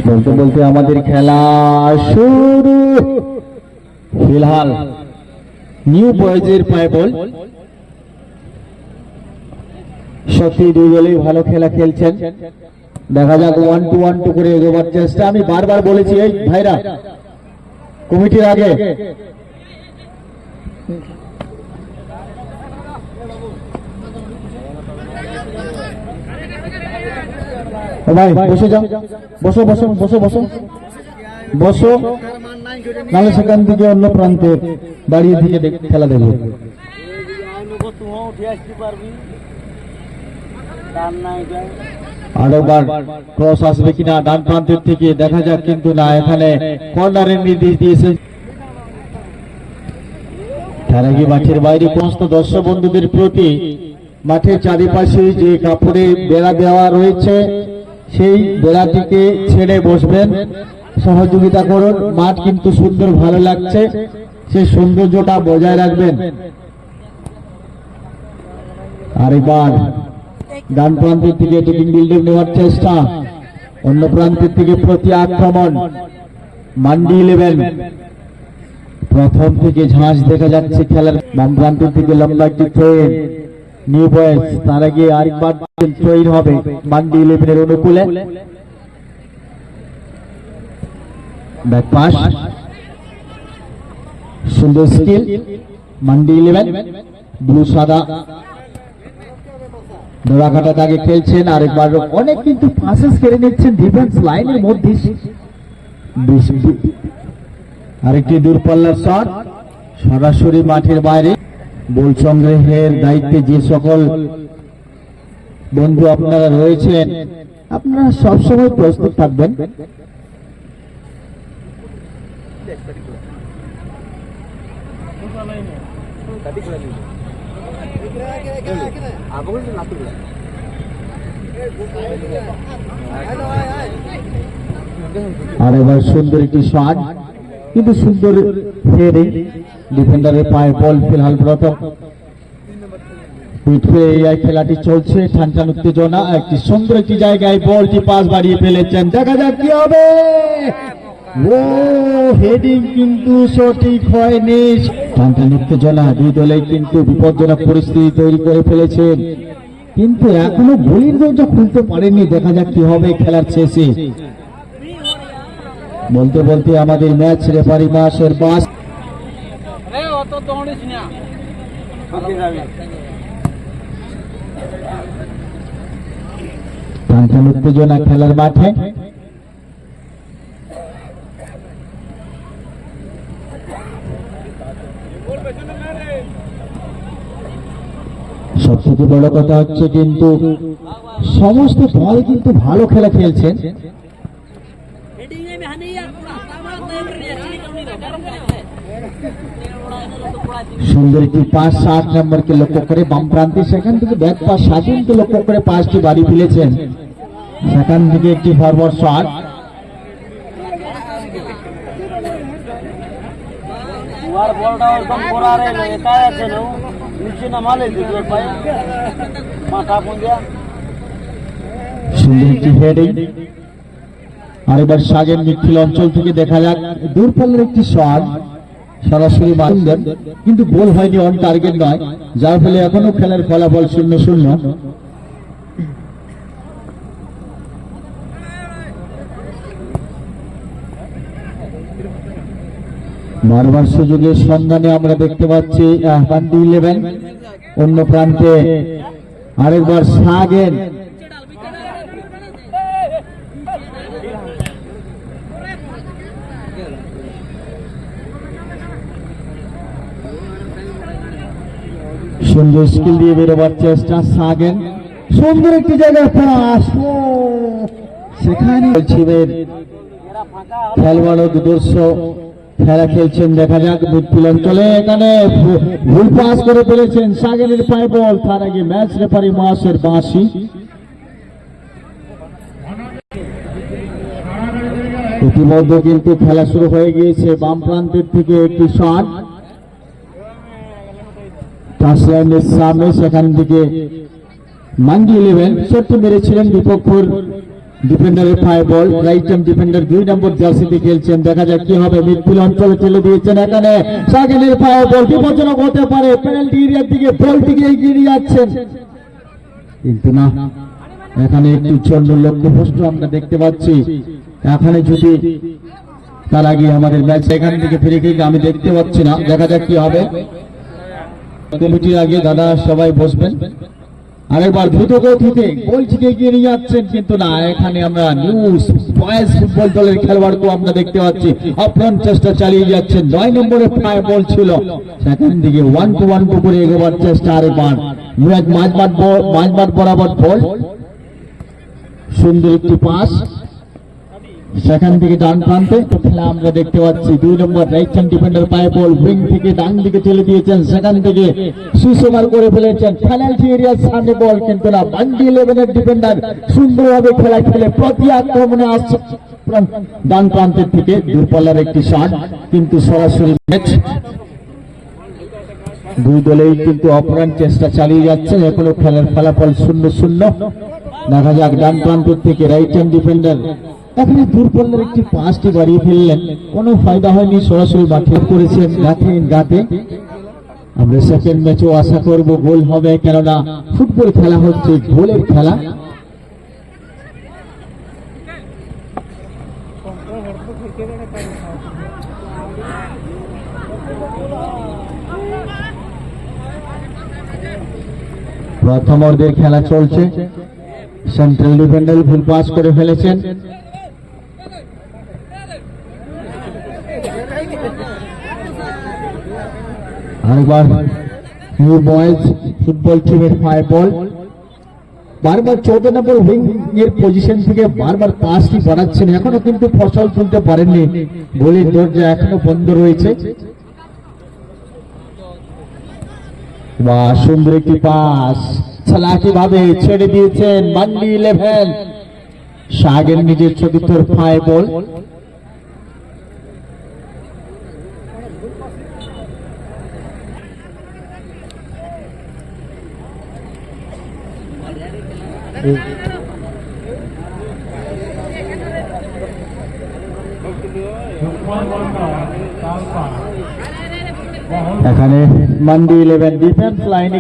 বলতে বলতে আমাদের খেলা শুরু। ফিলহাল নিউ বয়েজের পায়ে বল। সত্যি দুই দলই ভালো খেলা খেলছেন। দেখা যাক 1-2 করে এগোবার চেষ্টা। আমি বারবার বলেছি এই ভাইরা কমিটির আগে ভাই বসে যাও, বসো বসো বসো বসো বসো, নাহলে সেখান থেকে অন্য প্রান্তে দাঁড়িয়ে থেকে খেলা দেবো। আরেকবার ক্রস আসবে কিনা ডান প্রান্তের থেকে, দেখা যাক, কিন্তু না, এখানে কর্নারের নির্দেশ দিয়েছে। তার আগে মাঠের বাইরে সমস্ত দর্শক বন্ধুদের প্রতি মাঠের চারিপাশে যে কাপড়ে বেড়া দেওয়া রয়েছে সেই বেড়াটিকে ছেড়ে বসবেন, সহযোগিতা করুন। মাঠ কিন্তু সুন্দর, ভালো লাগছে, সেই সৌন্দর্যটা বজায় রাখবেন। আরেকবার ডান প্রান্তের থেকে টেকিং বিল্ডিং নেওয়ার চেষ্টা, অন্য প্রান্তের থেকে প্রতি আক্রমণ মান্ডি 11। প্রথম থেকে ঝাঁস দেখা যাচ্ছে খেলার। বাম প্রান্তের থেকে লম্বা একটি ট্রেন নিউ বয়েজ। তার আগে আরেকবার ট্রেন হবে মান্ডি 11 অনুকূলে। ব্যাক পাস, সুন্দর স্কিল মান্ডি 11। ব্লু সাদা দোড়াঘাটা দাগে খেলছেন। আরেকবার অনেক কিন্তু পাসেস কেড়ে নিচ্ছেন ডিফেন্স লাইনের মধ্যে। আরেকটি দূরপাল্লার শট সরাসরি মাঠের বাইরে। বল সংগ্রহের দায়িত্বে যে সকল বন্ধু আপনারা রয়েছেন, আপনারা সবসময় প্রস্তুত থাকবেন। আর এবার সুন্দর একটি শট, কিন্তু সুন্দর হেডিং, ডিফেন্ডারের পায়ে বল। ফিলহাল প্রথম এই খেলাটি চলছে, টানটান উত্তেজনা। একটি সুন্দর একটি জায়গায় বলটি পাস বাড়িয়ে ফেলেছেন, দেখা যাক কি হবে। ও হেডিং কিন্তু সঠিক হয়নি। টানটান উত্তেজনা, দুই দলে কিন্তু বিপজ্জনক পরিস্থিতি তৈরি করে ফেলেছেন, কিন্তু এখনো গোলের দরজা খুলতে পারেননি। দেখা যাক কি হবে খেলার শেষে। বলতে বলতে আমাদের ম্যাচ রেফারি মাসের বাস। টানটান উত্তেজনা খেলার মাঠে। সবথেকে বড় কথা হচ্ছে কিন্তু সমস্ত দল কিন্তু ভালো খেলা খেলছেন। সুন্দর একটি পাস 8 নম্বরকে লক্ষ্য করে বাম প্রান্তে, সেখান থেকে ব্যাক পাস স্বাধীনকে লক্ষ্য করে পাসটি বাড়ি ফেলেছেন। সেখান থেকে একটি ফরওয়ার্ড শট। সুন্দর একটি হেডিং। আরেকবার সাগের মিডফিল্ড অঞ্চল থেকে দেখা যাক দূরপাল্লার একটি শট সরাসরি মারলেন, কিন্তু গোল হয়নি, অন টার্গেট নয়, যার ফলে এখনো খেলার ফলাফল 0-0। বারবার সুযোগের সন্ধানে আমরা দেখতে পাচ্ছি মান্ডি 11। অন্য প্রান্তে আরেকবার সাগেন, সুন্দর স্কিল দিয়ে বেরোবার চেষ্টা সাগেন। সুন্দর একটি জায়গায় পাস, সেখানে খেলোয়াড় দুর্ধর্ষ খেলা খেলছেন। দেখা যাক মিডফিল্ড অঞ্চলে, এখানে ভুল পাস করে ফেলেছেন, সাগেনের পায়ে বল। তার আগে ম্যাচ রেফারি মাসের বাঁশি। ইতিমধ্যে কিন্তু খেলা শুরু হয়ে গিয়েছে। বাম প্রান্তের থেকে একটি শট টাচলাইনের সামনে, সেখান থেকে মান্ডি 11 শটটি মেরেছিলেন বিপক্ষের ডিফেন্ডারের ফাই বল, রাইট হ্যান্ড ডিফেন্ডার 2 নম্বর জার্সিতে খেলছেন। দেখা যাক কি হবে। মিডফিল্ড অঞ্চলে চলে দিয়েছেন এখানে শাকিলের ফাই বল, বিপজ্জনক হতে পারে। পেনাল্টি এরিয়ার দিকে বলটিকে এগিয়ে নিয়ে যাচ্ছেন, কিন্তু না, এখানে একটু চন্ড লক্ষ্যভ্রষ্ট আমরা দেখতে পাচ্ছি। এখানে যদি তার আগে আমাদের ম্যাচ এখান থেকে ফিরে গিয়ে আমি দেখতে পাচ্ছি না। দেখা যাক কি হবে। কমিটির আগে দাদা সবাই বসবেন। আরেকবার দ্রুত গতিতে গোলটিকে এগিয়ে নিয়ে যাচ্ছেন, কিন্তু না, এখানে আমরা নিউজ বয়েজ ফুটবল দলের খেলোয়াড়কেও আমরা দেখতে পাচ্ছি আপ্রাণ চেষ্টা চালিয়ে যাচ্ছেন। 9 নম্বরে ফাই বল ছিল, সেখান থেকে 1-2 করে এগোবার চেষ্টা। আরেকবার মাঝমাঠ বরাবর বল, সুন্দর একটি পাস, সেখান থেকে ডান প্রান্তে খেলা আমরা দেখতে পাচ্ছি। 2 নম্বর রাইট হ্যান্ড ডিফেন্ডার পায়ে বল, উইং থেকে ডান দিকে চলে দিয়েছেন, সেখান থেকে সুসমার করে ফেলেছেন। পেনাল্টি এরিয়ার সামনে বল, কিন্তু না, বান্ডি 11 ডিফেন্ডার সুন্দরভাবে খেলা খেলে প্রতি আক্রমণে আসছে ডান প্রান্তের থেকে। দূরপাল্লার একটি শট, কিন্তু সরাসরি ম্যাচ। দুই দলেই কিন্তু অপরাণ চেষ্টা চালিয়ে যাচ্ছেন। এখনো খেলার ফলাফল 0-0। দেখা যাক ডান প্রান্তের থেকে রাইট হ্যান্ড ডিফেন্ডার এখানে দূরপাল্লার একটি পাসটি বাড়িয়ে ফেললেন, কোনো ফায়দা হয়নি। সরাসরি মাঠে করেছেন গাতে। আমরা সেকেন্ড ম্যাচও আশা করব গোল হবে, কেননা ফুটবল খেলা হচ্ছে গোলের খেলা। প্রথম অর্ধের খেলা চলছে। সেন্ট্রাল ডিফেন্ডার ভুল পাস করে ফেলেছেন। আরেকবার নিউ বয়েজ ফুটবল টিমের ফাই বল, বারবার 14 নম্বর উইং এর পজিশন থেকে বারবার পাসটি বাড়াচ্ছেন, এখনো কিন্তু ফসল তুলতে পারেননি। গোলের দরজা এখনো বন্ধ রয়েছে। সুন্দর একটি পাস, চালাকি ভাবে ছেড়ে দিয়েছেন মান্ডি 11। শাগের নিজের চতুর্থ ফাই বল, এখানে মান্ডি 11 ডিফেন্স লাইনে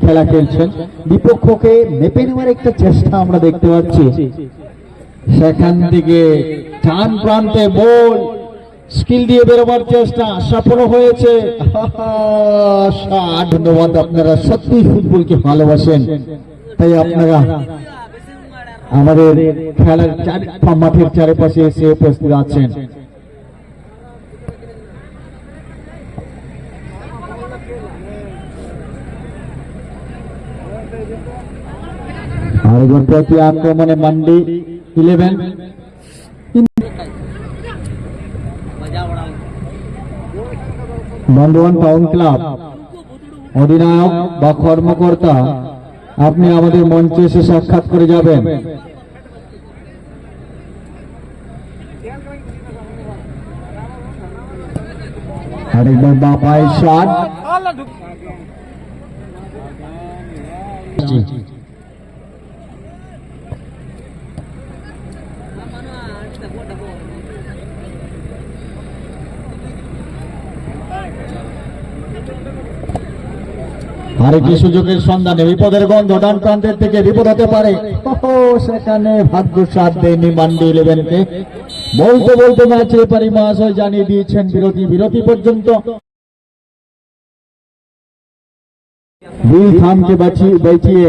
খেলা খেলছেন। বিপক্ষকে মেপে নেওয়ার একটা চেষ্টা আমরা দেখতে পাচ্ছি। সেখান থেকে ডান প্রান্তে বল, স্কিল দিয়ে বেরোবার চেষ্টা, সফল হয়েছে। ধন্যবাদ, আপনারা সত্যি ফুটবলকে ভালোবাসেন, তাই আপনারা আমাদের খেলার মাঠের চারিপাশে এসে উপস্থিত আছেন। আর প্রতি আক্রমণে মান্ডি 11 বন্ধুবান টাউন ক্লাব অধিনায়ক বা কর্মকর্তা, আপনি আমাদের মঞ্চে এসে সাক্ষাৎ করে যাবেন। আরেকবার বাপাই শট, আরেকটি সুযোগের সন্ধানে বিপদের গন্ধ, ডান প্রান্তের থেকে বিপদ হতে পারে। সেখানে ভাগ্য সাথ দেয়নি মান্ডি 11 কে। বলতে বলতে ম্যাচের পারি মহাশয় জানিয়ে দিয়েছেন বিরতি পর্যন্ত। दिल थाम के बैठिए,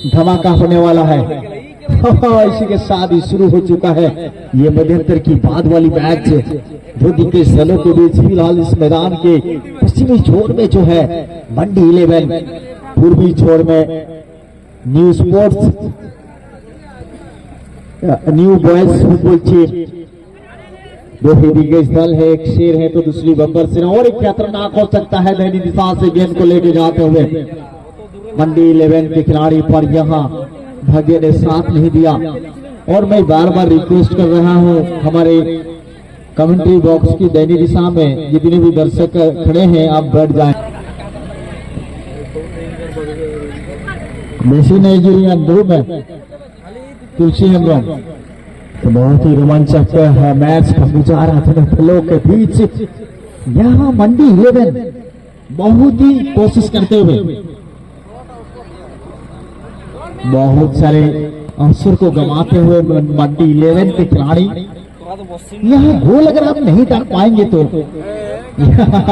धमाका होने वाला है। इसी के साथ ही शुरू हो चुका है ये मध्यंतर की बाद वाली मैच, जो दिग्गज दलों के बीच फिलहाल इस मैदान के पश्चिमी छोर में जो है मंडी 11, पूर्वी छोर में new sports new boys football team. दो ही दिग्गज दल है, एक शेर है तो दूसरी बब्बर सिंह, और एक खतरनाक हो सकता है दाहिनी दिशा से गेंद को लेके जाते हुए। मंडी 11 के खिलाड़ी पर यहाँ भाग्य ने साथ नहीं दिया, और मैं बार बार रिक्वेस्ट कर रहा हूँ हमारे कमेंट्री बॉक्स की दाहिनी दिशा में जितने भी दर्शक खड़े हैं आप बैठ जाएं। मेसी नाइजीरियन 2 में तुलसी हेम्ब्रम तो बहुत ही रोमांचक है मैच का गुजारा दोनों दलों के बीच। यहाँ मंडी 11 बहुत ही कोशिश करते हुए बहुत सारे अवसर को गंवाते हुए मंडी 11 के खिलाड़ी यहाँ गोल अगर आप नहीं डाल पाएंगे तो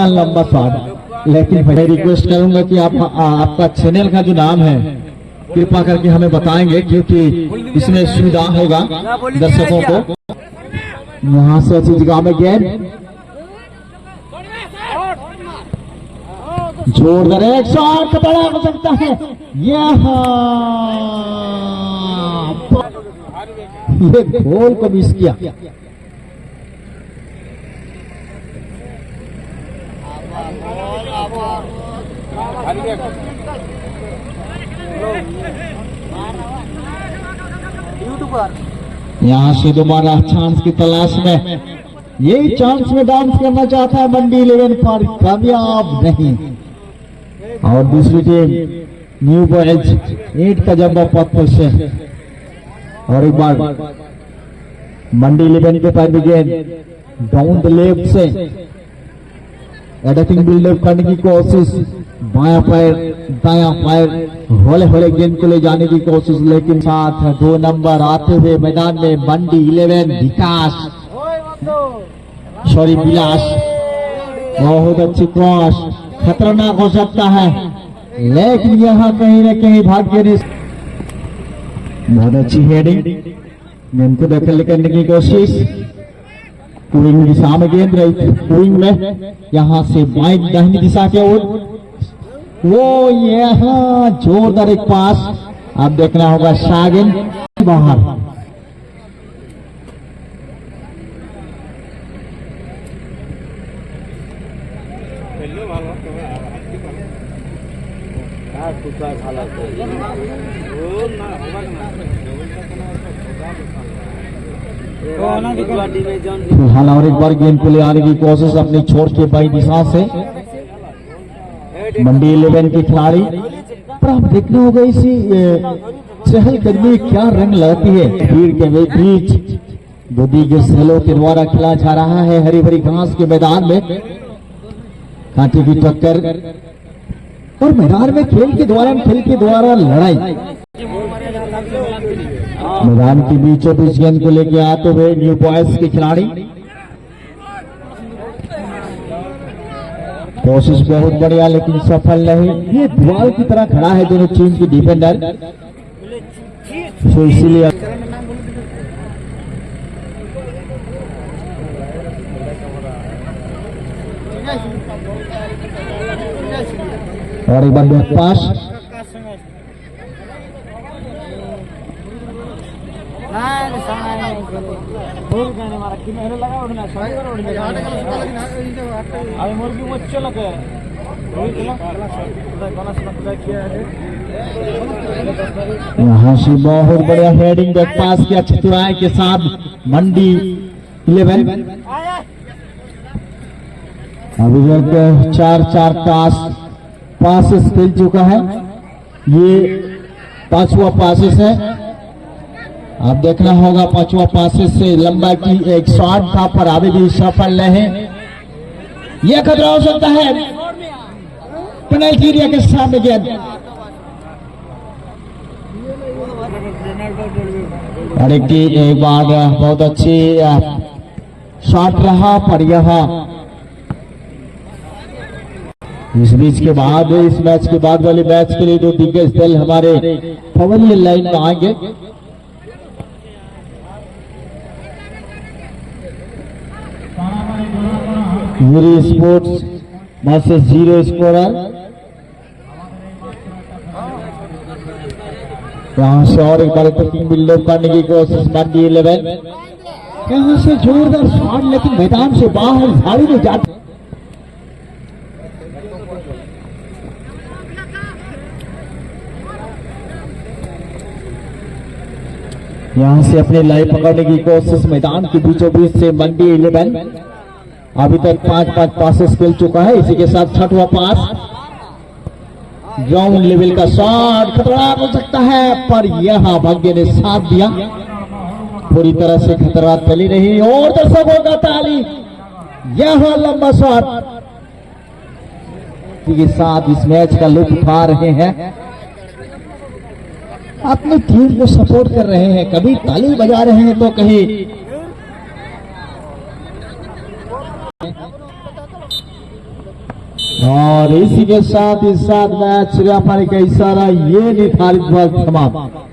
लंबा शॉट। लेकिन मैं रिक्वेस्ट करूंगा कि आप आपका चैनल का जो नाम है कृपा करके हमें बताएंगे, क्योंकि इसमें सुविधा होगा दर्शकों को। यहाँ से अच्छी जगह में गेंद जोरदार एक शॉट बड़ा हो सकता है। यहाँ ये गोल को मिस किया। यहाँ से दोबारा चांस की तलाश में, यही चांस में डांस करना चाहता है मंडी 11 पर, कामयाब नहीं। और दूसरी टीम न्यू बॉयज ईंट का जब्बा पत्थर से, और एक बार मंडी 11 के पैर में गेंद डाउन द लेफ्ट से अटैकिंग बिल्डअप करने की कोशिश, बायां पैर दायां पैर होले होले गेंद को ले जाने की कोशिश, लेकिन साथ 2 नंबर आते हुए मैदान में मंडी 11 विकास सॉरी विलास। बहुत अच्छी क्रॉस, खतरनाक हो सकता है, लेकिन यहाँ कहीं न कहीं भाग्य ने बहुत अच्छी हेडिंग, गेंद को दखल करने की कोशिश। पुलिंग दिशा में गेंद रही थी, पुलिंग में यहाँ से बाएं दाहिनी दिशा के ओर, वो यहाँ जोरदार एक पास। अब देखना होगा शागिन बाहर। फिलहाल और एक बार गेंद को ले आने की कोशिश अपनी छोर के बाई दिशा से मंडी 11 के खिलाड़ी। पर आप देखना होगा इसी चहलकदमी क्या रंग लाती है। भीड़ के बीच गोदी के सेलों के द्वारा खिला जा रहा है हरी भरी घास के मैदान में, कांटे की टक्कर और मैदान में खेल के द्वारा लड़ाई। मैदान के बीचों बीच गेंद को लेकर आते हुए न्यू बॉयज के खिलाड़ी। कोशिश बहुत बढ़िया लेकिन सफल नहीं। ये दीवार की तरह खड़ा है दोनों टीम की डिफेंडर, तो इसीलिए और एक बार बैक पास। यहाँ से बहुत बढ़िया हेडिंग बैक पास किया चतुराई के साथ मंडी 11। अभी तक 4 पासेस खेल चुका है, ये 5वां पासेस है। अब देखना होगा 5वां पासेस से लंबा की एक शॉट था पर अभी भी सफल नहीं। यह खतरा हो सकता है पेनल्टी एरिया के सामने गेंद, और एक बार बहुत अच्छी शॉट रहा पर यह इस बीच के बाद इस मैच के बाद वाले मैच के लिए 2 दिग्गज दल हमारे पवेलियन लाइन में आएंगे। Yuri sports versus 0 scorer. यहाँ से और एक बार अटैकिंग बिल्डअप करने की कोशिश मंडी 11। यहाँ से जोरदार शॉट लेकिन मैदान से बाहर झाड़ी में जाते। यहाँ से अपने लाइव पकड़ने की कोशिश मैदान के बीचों बीच से मंडी 11। अभी तक 5 पासेस खेल चुका है, इसी के साथ 6वां पास। ग्राउंड लेवल का शॉट खतरनाक हो सकता है पर यह भाग्य ने साथ दिया। पूरी तरह से खतरनाक फैली नहीं और दर्शकों का ताली, यह लंबा शॉट के साथ इस मैच का लुत्फ उठा रहे हैं, अपनी टीम को सपोर्ट कर रहे हैं, कभी ताली बजा रहे हैं तो कहीं और इसी के साथ मैच रेफरी का इशारा, ये निर्धारित वक्त समाप्त।